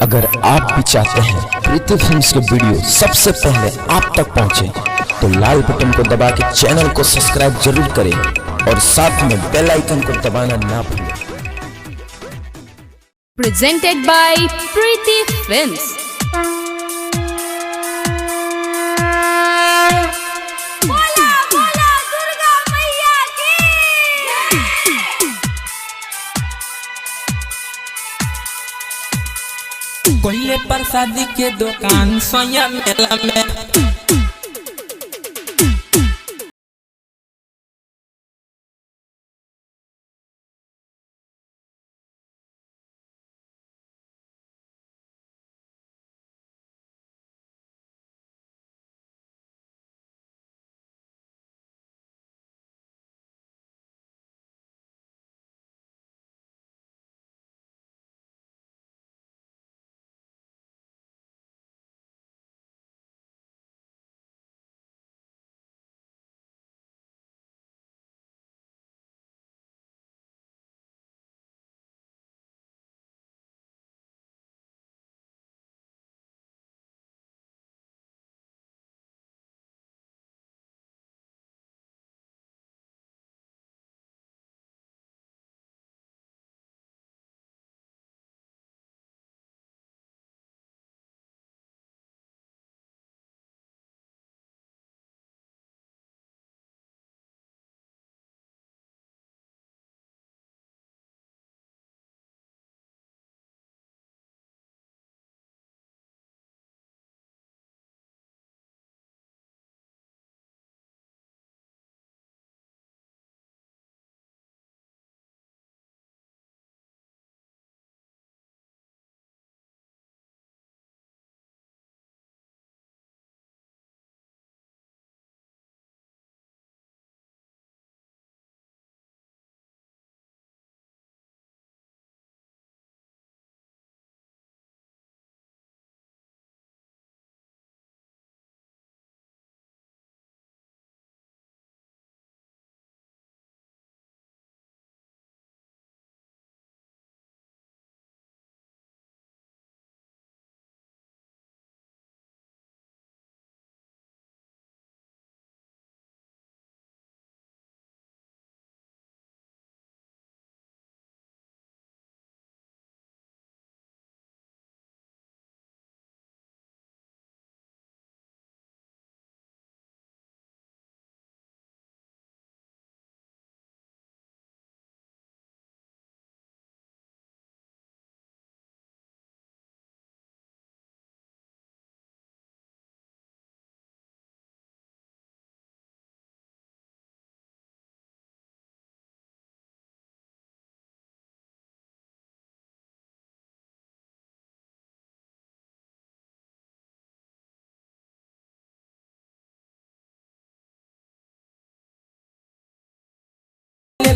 अगर आप भी चाहते हैं प्रीति फिल्म्स के वीडियो सबसे पहले आप तक पहुंचे, तो लाल बटन को दबा के चैनल को सब्सक्राइब जरूर करें और साथ में बेल आइकन को दबाना ना भूलें। Presented by Preeti Films. बोला बोला दुर्गा मैया की। कोयले प्रसादी के दुकान सोया मेला में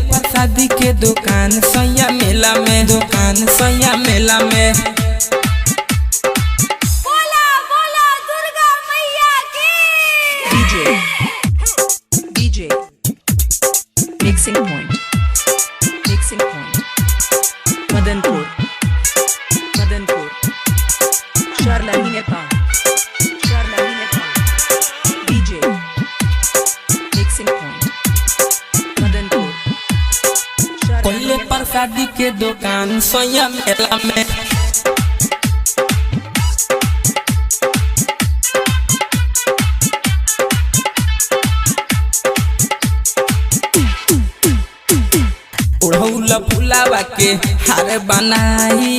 प्रसादी के दुकान सोया मेला में, दुकान सोया मेला में। बोला बोला दुर्गा मैया की। DJ Mixing Point Madanpur Charlani Nepal DJ Mixing Point Madanpur कोयले प्रसादी के दुकान सोया मेला में। उड़ौला फुलावा के हार बनाई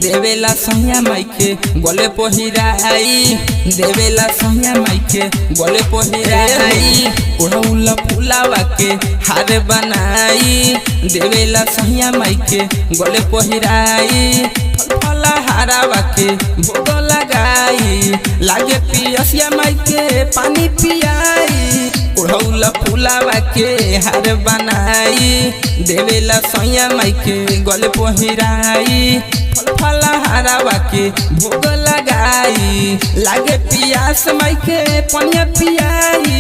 देवेला सोया माई के गोले पहिराई, देवेला सोया माई के गोले पहिराई। उड़ौला फुलावा के हार बनाई देवेला सोया माई के गोले पहिराई। फला हारावा के भोग लगाई लागे पियसिया माई के पानी पियाई। उड़ौला फुलावा के हार बनाई देवेला सोया माई के गले पहिराई। फला हारावा के भोग लगाई लागे पियास माई के पनिया पियाई।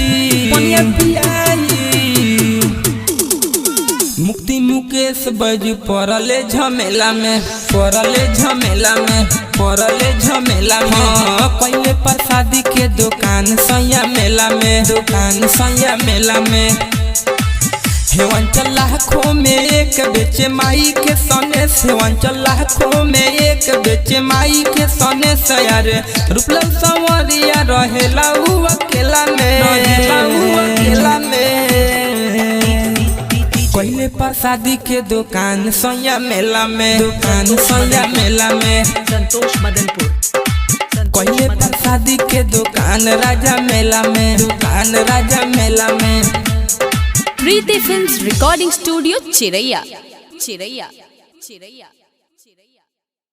मुक्ति मुकेश बजू पड़ले झमेला में, पड़ले झमेला में पहले प्रसादी के दुकान सैया मेला में दुकान सैया मेला में हेवंचल लाखों में एक बेचे माई के सने हेवंचल लाखों में एक बेचे माई के सने यार रूपलाल संवरिया रहेला उ अकेला में पहले प्रसादी के दुकान सैया मेला में दुकान सैया मेला में संतोष मदनपुर पहले प्रसादी के दुकान राजा मेला में दुकान राजा मेला में प्रीति फिल्म्स रिकॉर्डिंग स्टूडियो चिरैया चिरैया चिरैया।